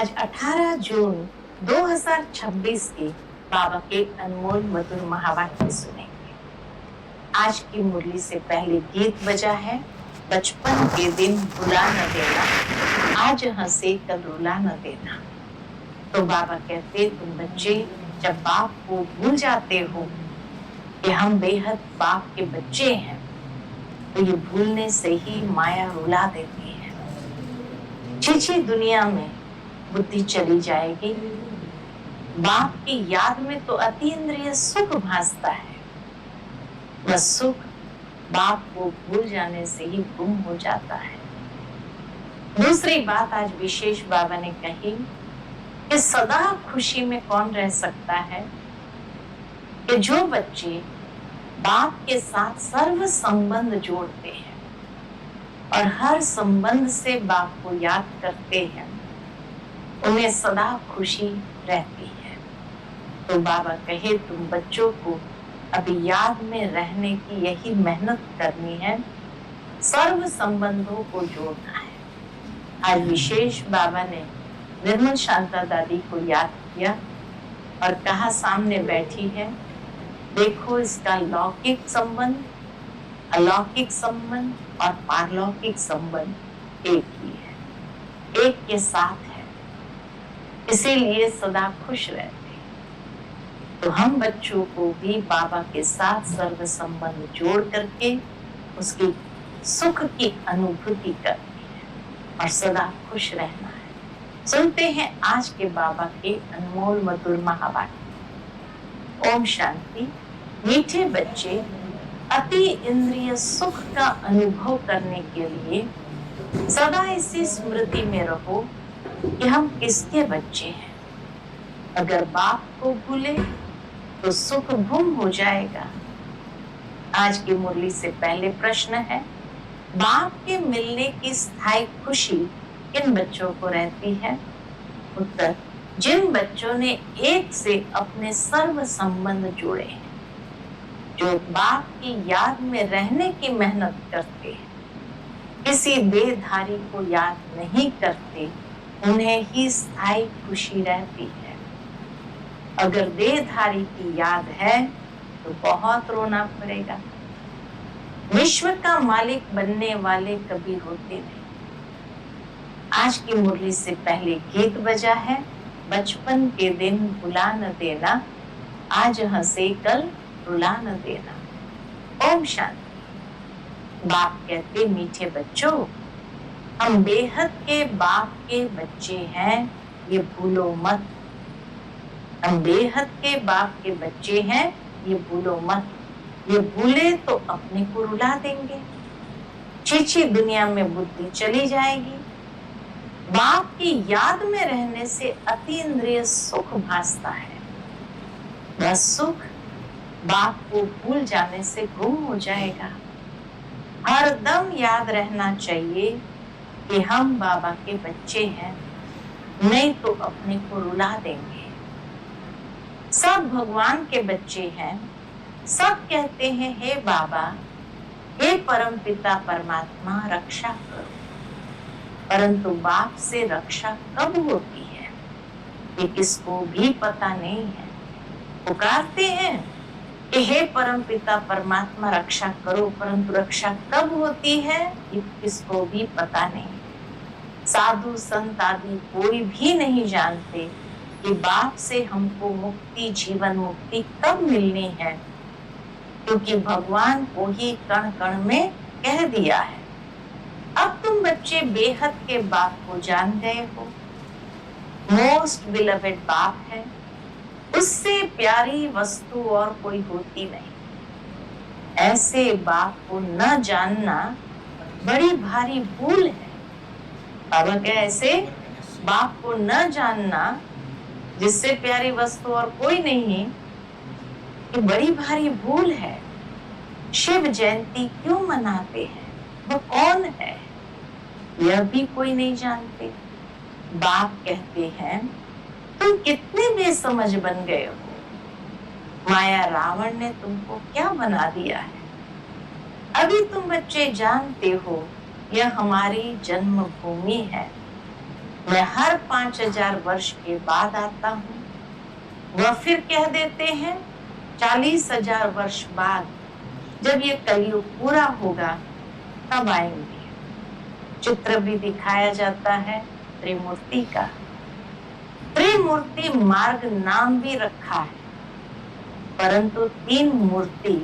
आज 18 जून 2026 के बाबा के अनमोल मधुर महावाक्य सुनेंगे। आज की मुरली से पहले गीत बजा है, बचपन के दिन भुला न देना, आज हंसे कल रुला न देना। तो बाबा कहते, तुम बच्चे जब बाप को भूल जाते हो कि हम बेहद बाप के बच्चे हैं, तो ये भूलने से ही माया रुला देती है। छीछी दुनिया में बुद्धि चली जाएगी। बाप की याद में तो अतीन्द्रिय सुख भासता है, वह सुख बाप को भूल जाने से ही गुम हो जाता है। दूसरी बात आज विशेष बाबा ने कही कि सदा खुशी में कौन रह सकता है, कि जो बच्चे बाप के साथ सर्व संबंध जोड़ते हैं और हर संबंध से बाप को याद करते हैं, उन्हें सदा खुशी रहती है। तो बाबा कहे, तुम बच्चों को अभी याद में रहने की यही मेहनत करनी है, सर्व संबंधों को जोड़ना है। आज विशेष बाबा ने निर्मल शांता दादी को याद किया और कहा, सामने बैठी है, देखो इसका लौकिक संबंध, अलौकिक संबंध और पारलौकिक संबंध एक ही है, एक के साथ है, इसीलिए सदा खुश रहते। तो हम बच्चों को भी बाबा के साथ सर्व संबंध जोड़ करके उसकी सुख की अनुभूति करनी है और सदा खुश रहना है। सुनते हैं आज के बाबा के अनमोल मधुर महावाक्य। ओम शांति। मीठे बच्चे, अति इंद्रिय सुख का अनुभव करने के लिए सदा इसी स्मृति में रहो कि हम किसके बच्चे हैं। अगर बाप को भूले तो सुख गुम हो जाएगा। आज की मुरली से पहले प्रश्न है, बाप के मिलने की स्थायी खुशी किन बच्चों को रहती है? उत्तर, जिन बच्चों ने एक से अपने सर्व संबंध जोड़े हैं, जो बाप की याद में रहने की मेहनत करते हैं, किसी देहधारी को याद नहीं करते, उन्हें ही स्थायी खुशी रहती है। अगर देहधारी की याद है तो बहुत रोना पड़ेगा। विश्व का मालिक बनने वाले कभी रोते नहीं। आज की मुरली से पहले गीत बजा है, बचपन के दिन भुला न देना, आज हंसे कल रुला न देना। ओम शांति। बाप कहते, मीठे बच्चों, हम बेहद के बाप के बच्चे हैं, ये भूलो मत। हम बेहद के बाप के बच्चे हैं, ये भूलो मत। ये भूले तो अपने को रुला देंगे। छीछी दुनिया में बुद्धि चली जाएगी। बाप की याद में रहने से अतीन्द्रिय सुख भासता है, वह सुख बाप को भूल जाने से गुम हो जाएगा। हरदम याद रहना चाहिए कि हम बाबा के बच्चे हैं, नहीं तो अपने को रुला देंगे। सब भगवान के बच्चे हैं, सब कहते हैं, हे बाबा, हे परम पिता परमात्मा, रक्षा करो। परंतु बाप से रक्षा कब होती है, ये किसको भी पता नहीं है। पुकारते हैं कि हे परम पिता परमात्मा रक्षा करो, परंतु रक्षा कब होती है, ये किसको भी पता नहीं। साधु संत आदि कोई भी नहीं जानते कि बाप से हमको मुक्ति, जीवन मुक्ति कब मिलनी है, क्योंकि भगवान को ही कण कण में कह दिया है। अब तुम बच्चे बेहद के बाप को जान गए हो। मोस्ट बिलवेड बाप है, उससे प्यारी वस्तु और कोई होती नहीं। ऐसे बाप को न जानना बड़ी भारी भूल है। बाबा क्या, ऐसे बाप को न जानना जिससे प्यारी वस्तु और कोई नहीं, ये बड़ी भारी भूल है। शिव जयंती क्यों मनाते हैं, वो कौन है, यह भी कोई नहीं जानते। बाप कहते हैं, तुम कितने बेसमझ बन गए हो। माया रावण ने तुमको क्या बना दिया है। अभी तुम बच्चे जानते हो, यह हमारी जन्मभूमि है। मैं हर 5000 वर्ष के बाद आता हूँ। वह फिर कह देते हैं 40,000 वर्ष बाद जब ये कलयुग पूरा होगा तब आएंगे। चित्र भी दिखाया जाता है त्रिमूर्ति का। त्रिमूर्ति मार्ग नाम भी रखा है, परंतु 3 मूर्ति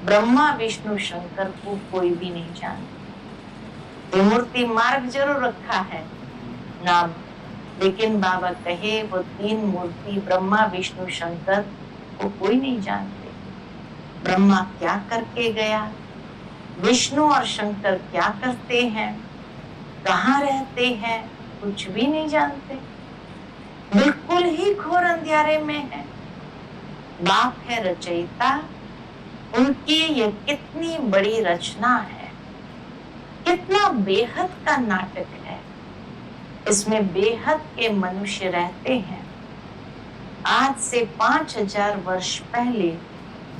ब्रह्मा विष्णु शंकर को कोई भी नहीं जानता। त्रिमूर्ति मार्ग जरूर रखा है नाम, लेकिन बाबा कहे वो 3 मूर्ति ब्रह्मा विष्णु शंकर को कोई नहीं जानते। ब्रह्मा क्या करके गया, विष्णु और शंकर क्या करते हैं, कहाँ रहते हैं, कुछ भी नहीं जानते। बिल्कुल ही घोर अंधियारे में है। बाप है रचयिता, उनकी ये कितनी बड़ी रचना है, कितना बेहद का नाटक है। इसमें बेहद के मनुष्य रहते हैं। आज से 5000 वर्ष पहले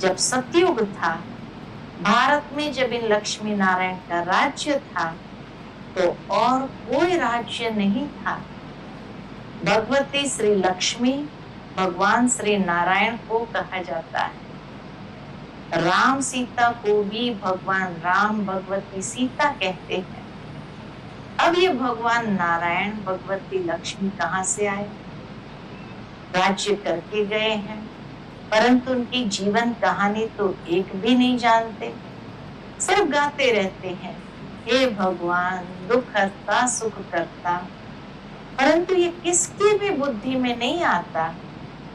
जब सतयुग था, भारत में जब इन लक्ष्मी नारायण का राज्य था, तो और कोई राज्य नहीं था। भगवती श्री लक्ष्मी भगवान श्री नारायण को कहा जाता है। राम सीता को भी भगवान राम भगवती सीता कहते हैं। अब ये भगवान नारायण भगवती लक्ष्मी कहाँ से आए? राज्य करके गए हैं, परंतु उनकी जीवन कहानी तो एक भी नहीं जानते। सिर्फ गाते रहते हैं, हे भगवान दुख हरता सुख करता, परंतु ये किसकी भी बुद्धि में नहीं आता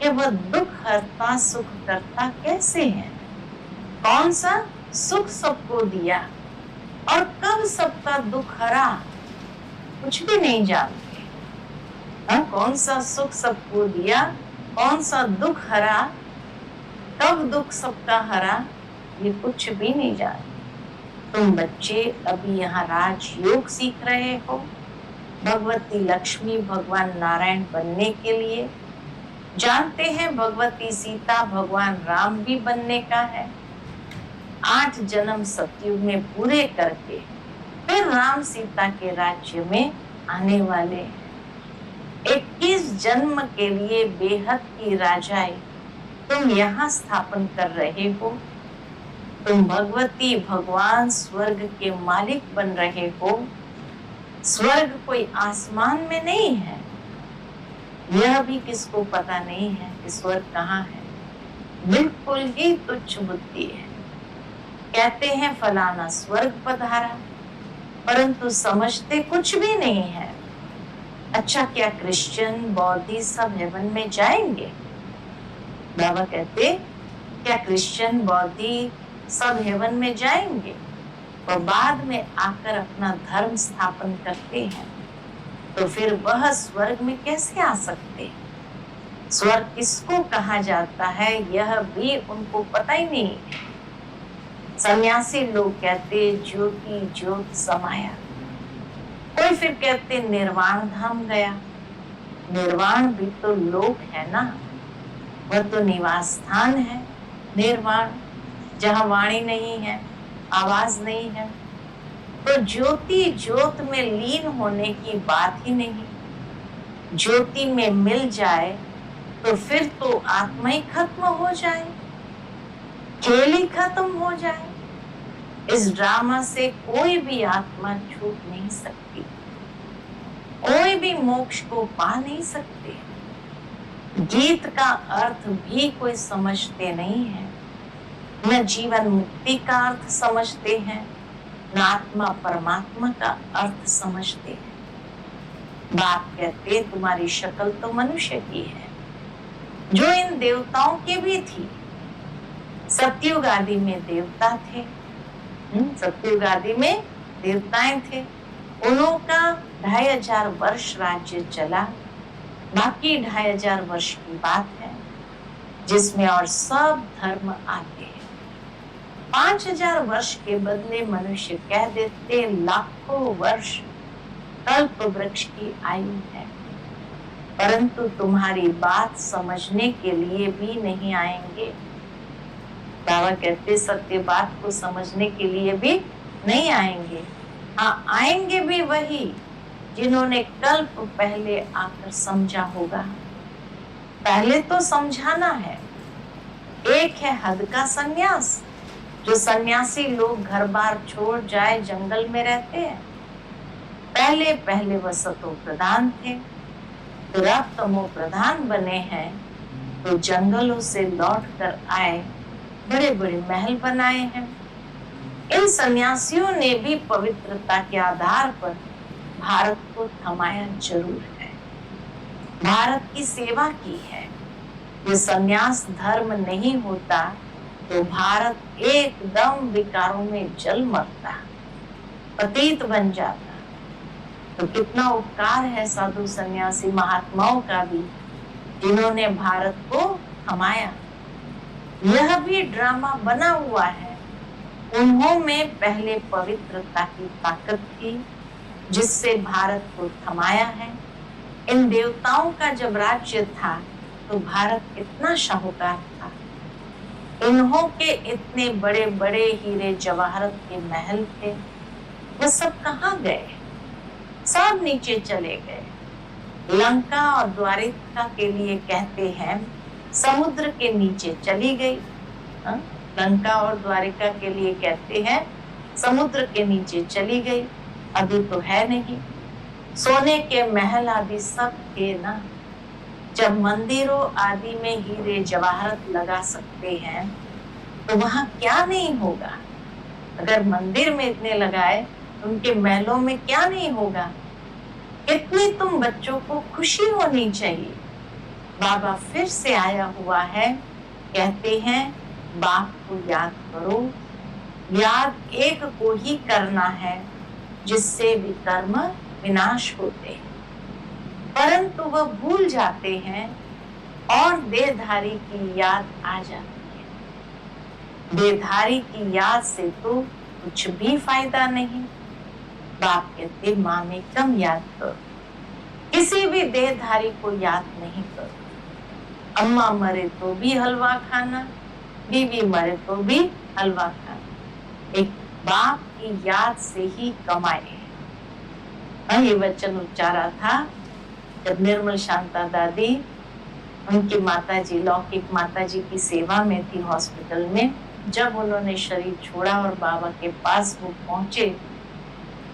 कि वह दुख हरता सुख करता कैसे है। कौन सा सुख सबको दिया और कब सबका दुख हरा, कुछ भी नहीं जानते। कौन सा सुख सबको दिया, कौन सा दुख हरा, कब दुख सबका हरा, ये कुछ भी नहीं जानते। तुम बच्चे अभी यहाँ राजयोग सीख रहे हो, भगवती लक्ष्मी भगवान नारायण बनने के लिए। जानते हैं भगवती सीता भगवान राम भी बनने का है। 8 जन्म सतयुग में पूरे करके फिर राम सीता के राज्य में आने वाले हैं। 21 जन्म के लिए बेहद की राजाई तुम यहाँ स्थापन कर रहे हो। तुम भगवती भगवान स्वर्ग के मालिक बन रहे हो। स्वर्ग कोई आसमान में नहीं है, यह भी किसको पता नहीं है कि स्वर्ग कहाँ है। बिल्कुल ही तुच्छ बुद्धि है। कहते हैं फलाना स्वर्ग पधारा, परंतु समझते कुछ भी नहीं है। अच्छा, क्या क्रिश्चियन बौद्धी सब हेवन में जाएंगे? बाबा कहते क्या क्रिश्चियन बौद्धी सब हेवन में जाएंगे और बाद में आकर अपना धर्म स्थापन करते हैं, तो फिर वह स्वर्ग में कैसे आ सकते? स्वर्ग किसको कहा जाता है यह भी उनको पता ही नहीं। सन्यासी लोग कहते ज्योति ज्योत समाया, कोई फिर कहते निर्वाण धाम गया। निर्वाण भी तो लोक है ना, वह तो निवास स्थान है। निर्वाण जहाँ वाणी नहीं है, आवाज नहीं है, तो ज्योति ज्योत में लीन होने की बात ही नहीं। ज्योति में मिल जाए तो फिर तो आत्मा ही खत्म हो जाए, खेल ही खत्म हो जाए। इस ड्रामा से कोई भी आत्मा छूट नहीं सकती, कोई भी मोक्ष को पा नहीं सकते। गीत का अर्थ भी कोई समझते नहीं है, न जीवन मुक्ति का अर्थ समझते हैं, न आत्मा परमात्मा का अर्थ समझते हैं। बाप कहते तुम्हारी शक्ल तो मनुष्य की है, जो इन देवताओं की भी थी। सतयुग आदि में देवता थे, सतयुग आदि में देवताएं थे। उन्हों का 2500 वर्ष राज्य चला, बाकी 2500 वर्ष की बात है जिसमें और सब धर्म आते हैं। 5000 वर्ष के बदले मनुष्य कह देते लाखों वर्ष कल्प वृक्ष की आयु है, परंतु तुम्हारी बात समझने के लिए भी नहीं आएंगे। बाबा कहते सत्य बात को समझने के लिए भी नहीं आएंगे। हाँ, आएंगे भी वही जिन्होंने कल्प पहले आकर समझा होगा। पहले तो समझाना है। एक है हद का सन्यास, जो सन्यासी लोग घर बार छोड़ जाए जंगल में रहते हैं। पहले पहले वह सतो प्रधान थे, फिर अब तमो प्रधान बने हैं, तो जंगलों से लौट कर आए, बड़े बड़े महल बनाए हैं। इन सन्यासियों ने भी पवित्रता के आधार पर भारत को थमाया जरूर है, भारत की सेवा की है। ये सन्यास धर्म नहीं होता तो भारत एकदम विकारों में जल मरता, पतित बन जाता। तो कितना उपकार है साधु सन्यासी महात्माओं का भी, जिन्होंने भारत को थमाया। यह भी ड्रामा बना हुआ है। उन्हों में पहले पवित्रता की ताकत थी, जिससे भारत को थमाया है। इन देवताओं का जब राज्य था तो भारत इतना शाहूकार था। इन्हों के इतने बड़े बड़े हीरे जवाहरत के महल थे, वो सब कहाँ गए? सब नीचे चले गए। लंका और द्वारिका के लिए कहते हैं समुद्र के नीचे चली गई। लंका और द्वारिका के लिए कहते हैं समुद्र के नीचे चली गई। अभी तो है नहीं। सोने के महल आदि सब थे ना। जब मंदिरों आदि में हीरे जवाहरत लगा सकते हैं तो वहां क्या नहीं होगा? अगर मंदिर में इतने लगाए उनके महलों में क्या नहीं होगा? कितनी तुम बच्चों को खुशी होनी चाहिए। बाबा फिर से आया हुआ है, कहते हैं बाप को याद करो। याद एक को ही करना है, जिससे विकर्म विनाश होते हैं, परंतु वह भूल जाते हैं और देहधारी की याद आ जाती है। देहधारी की याद से तो कुछ भी फायदा नहीं। बाप कहते माँ में कम याद करो, किसी भी देहधारी को याद नहीं करो। अम्मा मरे तो भी हलवा खाना, बीवी मरे तो भी हलवा खाना। एक बाप की याद से ही कमाए। ये वचन उच्चारा था जब निर्मल शांता दादी उनकी माताजी, लौकिक माताजी की सेवा में थी हॉस्पिटल में। जब उन्होंने शरीर छोड़ा और बाबा के पास वो पहुंचे,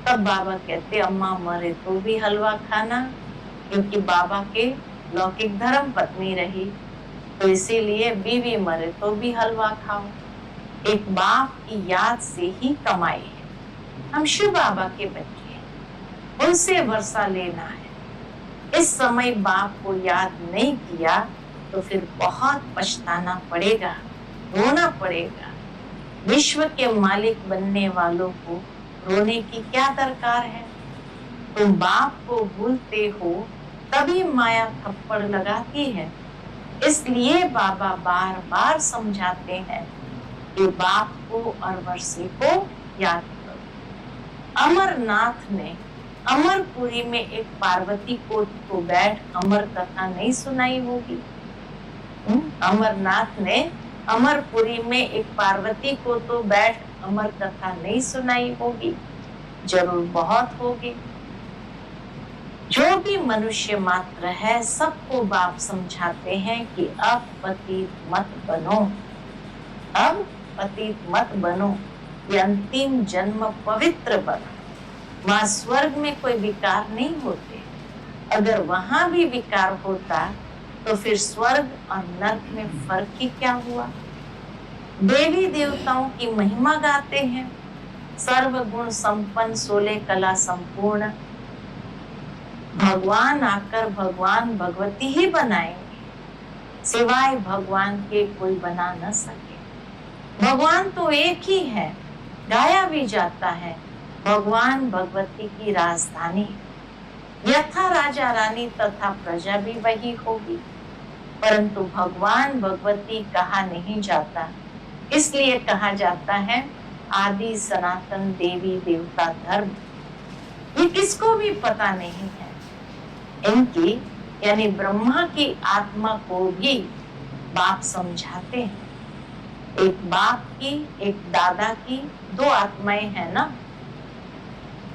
तब बाबा कहते अम्मा मरे तो भी हलवा खाना, क्योंकि बाबा के लौकिक धर्म पत्नी रही, तो इसीलिए बीवी मरे तो भी हलवा खाओ। एक बाप की याद से ही कमाई है। हम शिव बाबा के बच्चे हैं, उनसे वर्षा लेना है। इस समय बाप को याद नहीं किया तो फिर बहुत पछताना पड़ेगा, रोना पड़ेगा। विश्व के मालिक बनने वालों को रोने की क्या दरकार है? तुम बाप को भूलते हो तभी माया थप्पड़ लगाती है। इसलिए बाबा बार बार समझाते हैं कि बाप को और वर्षे को याद करो। अमरनाथ ने अमरपुरी में एक पार्वती को तो बैठ अमर कथा नहीं सुनाई होगी। अमरनाथ ने अमरपुरी में एक पार्वती को तो बैठ अमर कथा नहीं सुनाई होगी, जरूर बहुत होगी। जो भी मनुष्य मात्र है सबको बाप समझाते हैं कि अब पतित मत बनो, अब पतित मत बनो, ये अंतिम जन्म पवित्र बनो। वहां स्वर्ग में कोई विकार नहीं होते। अगर वहां भी विकार होता तो फिर स्वर्ग और नरक में फर्क ही क्या हुआ? देवी देवताओं की महिमा गाते हैं, सर्व गुण संपन्न 16 कला संपूर्ण। भगवान आकर भगवान भगवती ही बनाएंगे, सिवाय भगवान के कोई बना न सके। भगवान तो एक ही है, गाया भी जाता है भगवान भगवती की राजधानी। यथा राजा रानी तथा प्रजा भी वही होगी, परंतु भगवान भगवती कहा नहीं जाता, इसलिए कहा जाता है आदि सनातन देवी देवता धर्म। ये किसको भी पता नहीं है। इनकी यानी ब्रह्मा की आत्मा को भी बाप समझाते हैं। एक बाप की, एक दादा की, 2 आत्माएं हैं ना।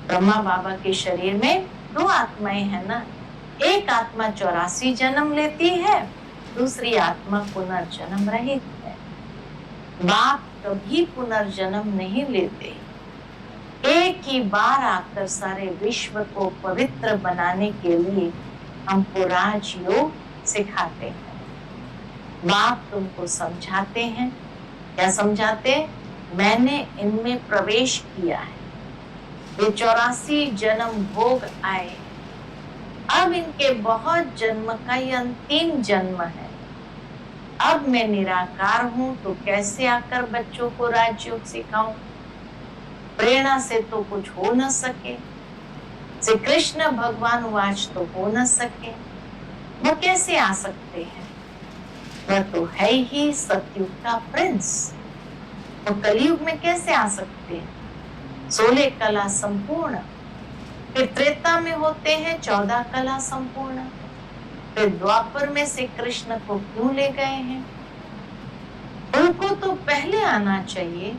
ब्रह्मा बाबा के शरीर में दो आत्माएं हैं ना, एक आत्मा 84 जन्म लेती है, दूसरी आत्मा पुनर्जन्म रहित है। बाप कभी पुनर्जन्म नहीं लेते, एक ही बार आकर सारे विश्व को पवित्र बनाने के लिए हमको राजयोग सिखाते हैं। बाप तुमको समझाते हैं, क्या समझाते? मैंने इनमें प्रवेश किया है, ये 84 जन्म भोग आए, अब इनके बहुत जन्म का ये अंतिम जन्म है। अब मैं निराकार हूं तो कैसे आकर बच्चों को राजयोग सिखाऊं? प्रेरणा से तो कुछ हो न सके, श्री कृष्ण भगवान वाच तो हो न सके, वो कैसे आ सकते हैं? वह तो है ही सतयुग का प्रिंस, वो कलयुग में कैसे आ सकते हैं? 16 कला संपूर्ण, फिर त्रेता में होते हैं 14 कला संपूर्ण, फिर द्वापर में से कृष्ण को क्यों ले गए हैं? उनको तो पहले आना चाहिए।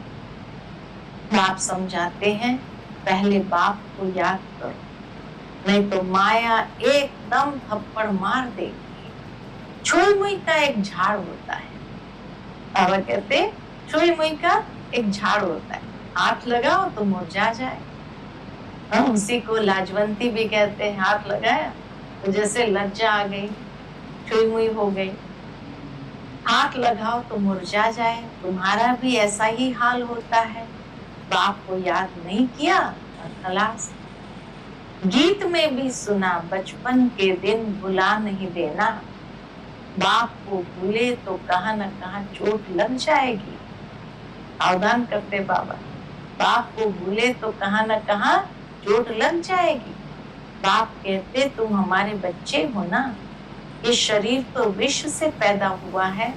बाप समझाते हैं, पहले बाप को याद करो, नहीं तो माया एकदम थप्पड़ मार देगी। छुई मुई का एक झाड़ होता है, बाबा कहते छुई मुई का एक झाड़ होता है, हाथ लगाओ तो मुरझा जाए। उसी को लाजवंती भी कहते हैं, हाथ लगाया तो जैसे लज्जा आ गई, छुई मुई हो गई। हाथ लगाओ तो मुरझा जाए, तुम्हारा भी ऐसा ही हाल होता है। बाप को याद नहीं किया और खलास। गीत में भी सुना, बचपन के दिन भुला नहीं देना, बाप को भूले तो कहाँ न कहाँ चोट लग जाएगी। सावधान करते बाबा, बाप को भूले तो कहाँ न कहाँ चोट लग जाएगी। बाप कहते तुम हमारे बच्चे हो ना, ये शरीर तो विश्व से पैदा हुआ है,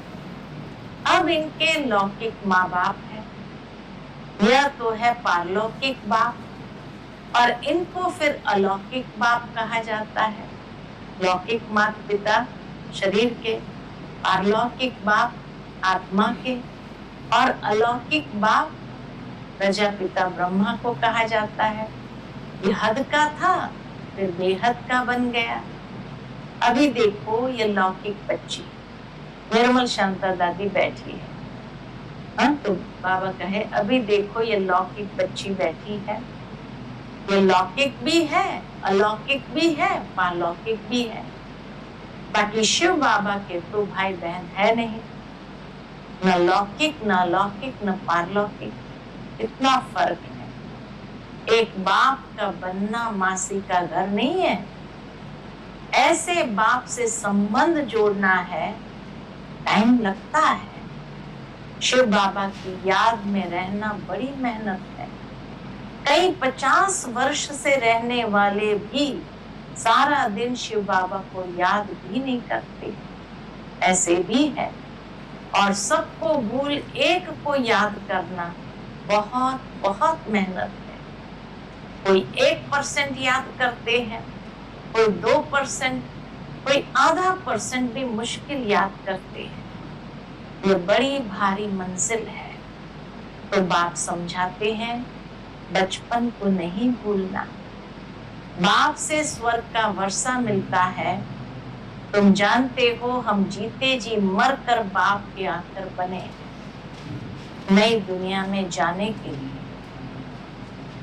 अब इनके लौकिक माँ बाप है, यह तो है पारलौकिक बाप, और इनको फिर अलौकिक बाप कहा जाता है। लौकिक माता पिता शरीर के, पारलौकिक बाप आत्मा के, और अलौकिक बाप प्रजापिता ब्रह्मा को कहा जाता है। ये हद का था, फिर बेहद का बन गया। अभी देखो ये लौकिक बच्ची निर्मल शांता दादी बैठी है, तो बाबा कहे अभी देखो ये लौकिक बच्ची बैठी है, ये लौकिक भी है, अलौकिक भी है, पारलौकिक भी है। बाकी शिव बाबा के तो भाई बहन है नहीं, न लौकिक न अलौकिक न पारलौकिक, इतना फर्क है। एक बाप का बनना मासी का घर नहीं है, ऐसे बाप से संबंध जोड़ना है, टाइम लगता है। शिव बाबा की याद में रहना बड़ी मेहनत है। कई 50 वर्ष से रहने वाले भी सारा दिन शिव बाबा को याद भी नहीं करते, ऐसे भी है। और सबको भूल एक को याद करना बहुत बहुत मेहनत है। कोई 1% याद करते हैं, कोई 2%, कोई आधा % भी मुश्किल याद करते हैं। ये बड़ी भारी मंजिल है। तो बाप समझाते हैं बचपन को नहीं भूलना, बाप से स्वर्ग का वर्षा मिलता है। तुम जानते हो हम जीते जी मर कर बाप के आकर बने नई दुनिया में जाने के लिए।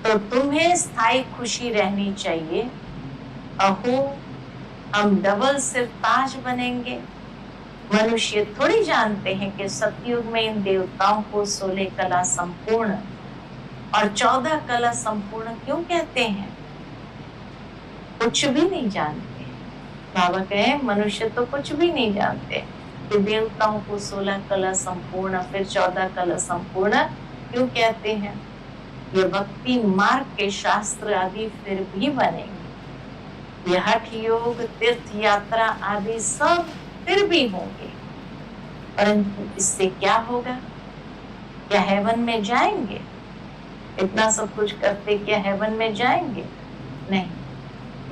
तो तुम्हें स्थायी खुशी रहनी चाहिए। अहो हम डबल सिर ताज बनेंगे। मनुष्य थोड़ी जानते हैं कि सतयुग में इन देवताओं को 16 कला संपूर्ण और 14 कला संपूर्ण क्यों कहते हैं, कुछ भी नहीं जानते। बाबा कहे मनुष्य तो कुछ भी नहीं जानते कि देवताओं को 16 कला संपूर्ण फिर 14 कला संपूर्ण क्यों कहते हैं। ये भक्ति मार्ग के शास्त्र आदि फिर भी बनेंगे, ये हठ योग तीर्थ यात्रा आदि सब फिर भी होंगे, परंतु इससे क्या होगा? क्या हेवन में जाएंगे? इतना सब कुछ करते क्या हेवन में जाएंगे? नहीं,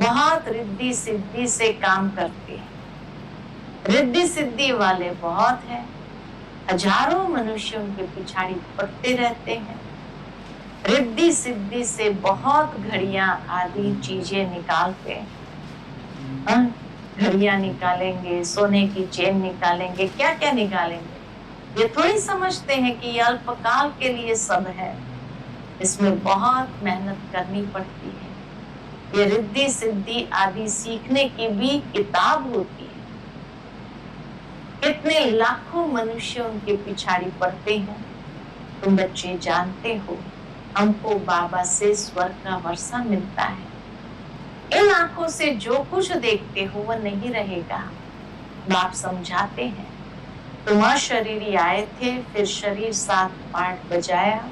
बहुत रिद्धि सिद्धि से काम करते हैं। रिद्धि सिद्धि वाले बहुत हैं, हजारों मनुष्य उनके पिछाड़ी पड़ते रहते हैं। रिद्धि सिद्धि से बहुत घड़ियां आदि चीजें निकालते, घड़ियां निकालेंगे, सोने की चेन निकालेंगे, क्या क्या निकालेंगे। ये थोड़ी समझते हैं कि ये अल्पकाल के लिए सब है, इसमें बहुत मेहनत करनी पड़ती है। ये रिद्धि सिद्धि आदि सीखने की भी किताब होती है। कितने लाखों मनुष्य उनके पिछाड़ी पड़ते हैं। तुम बच्चे जानते हो, हमको बाबा से स्वर्ग का वर्षा मिलता है। इन आंखों से जो कुछ देखते हो वह नहीं रहेगा। बाप समझाते हैं, तुम अशरीरी आए थे, फिर शरीर 7 पार्ट बजाया।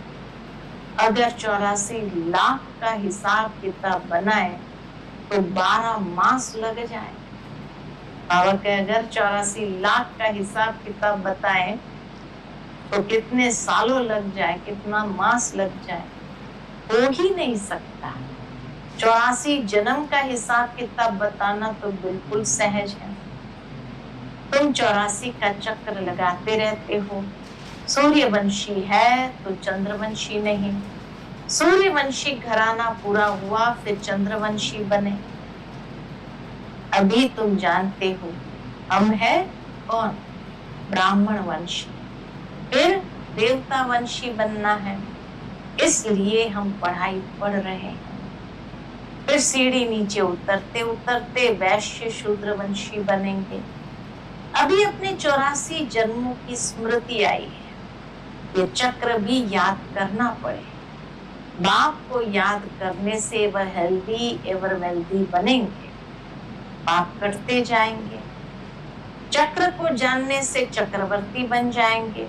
अगर 84 लाख का हिसाब किताब बनाए तो 12 मास लग जाए। बाबा के अगर 84 लाख का हिसाब किताब बताएं तो कितने सालों लग जाए, कितना मास लग जाए, हो ही नहीं सकता। 84 जन्म का हिसाब किताब बताना तो बिल्कुल सहज है। तुम 84 का चक्र लगाते रहते हो। सूर्यवंशी है तो चंद्रवंशी नहीं। सूर्यवंशी घराना पूरा हुआ फिर चंद्रवंशी बने। अभी तुम जानते हो हम है कौन? ब्राह्मण वंशी, फिर देवता वंशी बनना है, इसलिए हम पढ़ाई पढ़ रहे हैं। फिर सीढ़ी नीचे उतरते उतरते वैश्य शूद्र वंशी बनेंगे। अभी अपने 84 जन्मों की स्मृति आई है, ये चक्र भी याद करना पड़े। बाप को याद करने से वह हेल्दी एवर वेल्दी बनेंगे। पाप करते जाएंगे। चक्र को जानने से चक्रवर्ती बन जाएंगे।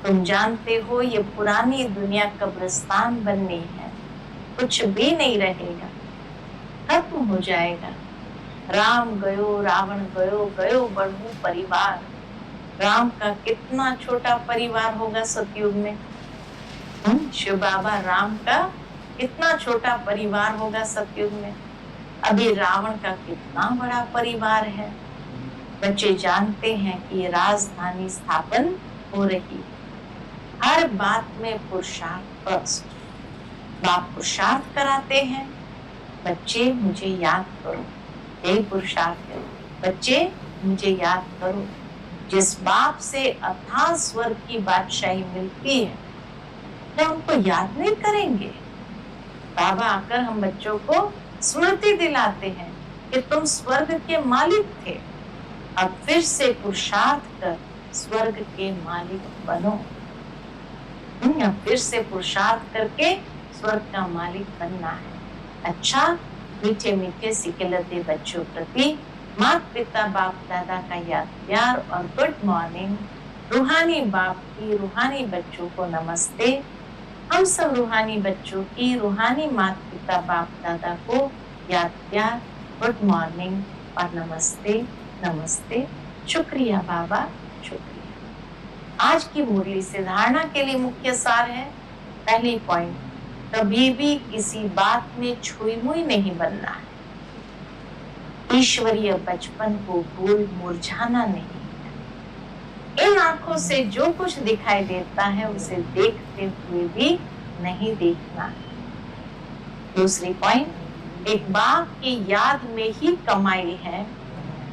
तुम जानते हो ये पुरानी दुनिया कब्रिस्तान बननी है, कुछ भी नहीं रहेगा, खत्म हो जाएगा। राम गयो रावण गयो, गयो बढ़ू परिवार। राम का कितना छोटा परिवार होगा सतयुग में। शिव बाबा राम का कितना छोटा परिवार होगा सतयुग में। अभी रावण का कितना बड़ा परिवार है। बच्चे जानते हैं कि राजधानी स्थापन हो रही है। हर बात में पुरुषार्थ फर्स्ट। बाप पुरुषार्थ कराते हैं, बच्चे मुझे याद करो, यही पुरुषार्थ है। बच्चे मुझे याद करो। जिस बाप से अथाह स्वर्ग की बादशाही मिलती है, क्या उनको याद नहीं करेंगे? बाबा आकर हम बच्चों को स्मृति दिलाते हैं कि तुम स्वर्ग के मालिक थे, अब फिर से पुरुषार्थ कर स्वर्ग के मालिक बनो। अब फिर से पुरुषार्थ करके स्वर्ग का मालिक बनना है। अच्छा, मीठे मीठे सिकलते बच्चों प्रति माता पिता बाप दादा का याद प्यार और गुड मॉर्निंग। रूहानी बाप की रूहानी बच्चों को नमस्ते। हम सब रूहानी बच्चों की रूहानी माता पिता बाप दादा को याद प्यार, गुड मॉर्निंग और नमस्ते नमस्ते। शुक्रिया बाबा, शुक्रिया। आज की मुरली से धारणा के लिए मुख्य सार है। पहली पॉइंट, कभी भी किसी बात में छुई मुई नहीं बनना है। ईश्वरीय बचपन को भूल मुरझाना नहीं है। इन आंखों से जो कुछ दिखाई देता है उसे देखते हुए भी नहीं देखना है। दूसरी पॉइंट, एक बाप की याद में ही कमाई है,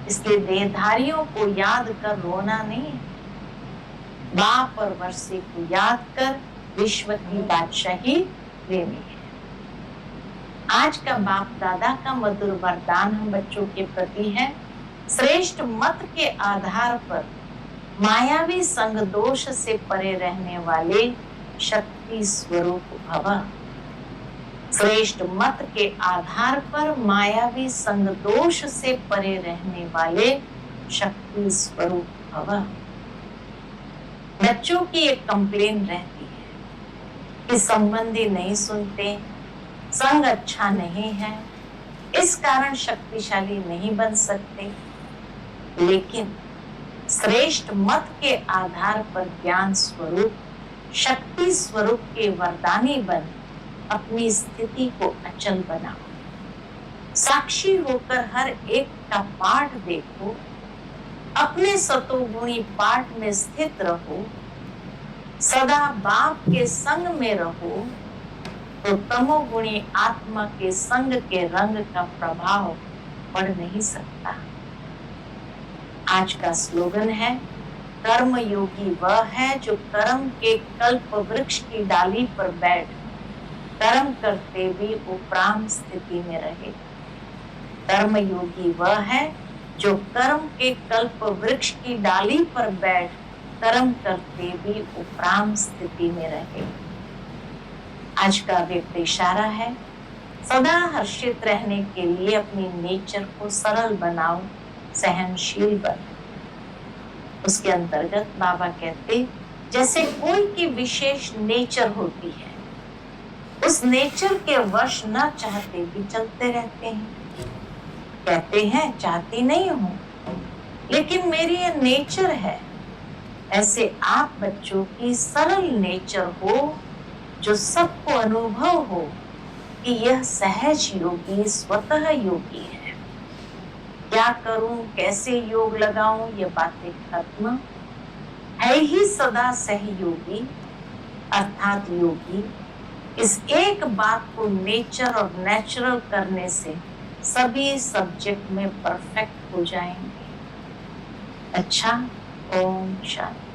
इसलिए देहधारियों को याद कर रोना नहीं है। बाप और वर्षे को याद कर विश्व की बादशाही लेनी है। आज का बाप दादा का मधुर वरदान हम बच्चों के प्रति है। श्रेष्ठ मत के आधार पर मायावी संग दोष से परे रहने वाले शक्ति स्वरूप भव। श्रेष्ठ मत के आधार पर मायावी संग दोष से परे रहने वाले शक्ति स्वरूप भव। बच्चों की एक कंप्लेन रहती है कि संबंधी नहीं सुनते, संग अच्छा नहीं है, इस कारण शक्तिशाली नहीं बन सकते। लेकिन श्रेष्ठ मत के आधार पर ज्ञान स्वरूप शक्ति स्वरूप के वरदानी बन अपनी स्थिति को अचल बनाओ। साक्षी होकर हर एक का पाठ देखो, अपने सतोगुणी पाठ में स्थित रहो, सदा बाप के संग में रहो, तो तमोगुणी आत्मा के संग के रंग का प्रभाव पड़ नहीं सकता। आज का स्लोगन है, कर्म योगी वह है जो कर्म के कल्प वृक्ष की डाली पर बैठ कर्म करते भी उपराम स्थिति में रहे। कर्म योगी वह है जो कर्म के कल्प वृक्ष की डाली पर बैठ कर्म करते भी उपराम स्थिति में रहे। आज का व्यक्त इशारा है, सदा हर्षित रहने के लिए अपनी नेचर को सरल बनाओ, सहनशील बनो। उसके अंतर्गत बाबा कहते, जैसे कोई की विशेष नेचर होती है, उस नेचर के वश न चाहते भी चलते रहते हैं। कहते हैं चाहती नहीं हूं, लेकिन मेरी ये नेचर है। ऐसे आप बच्चों की सरल नेचर हो, जो सबको अनुभव हो कि यह सहज योगी स्वतः योगी है। क्या करूं, कैसे योग लगाऊं, ये बातें खत्म है ही सदा सहयोगी अर्थात योगी। इस एक बात को नेचर और नेचुरल करने से सभी सब्जेक्ट में परफेक्ट हो जाएंगे। अच्छा, ओम शांति।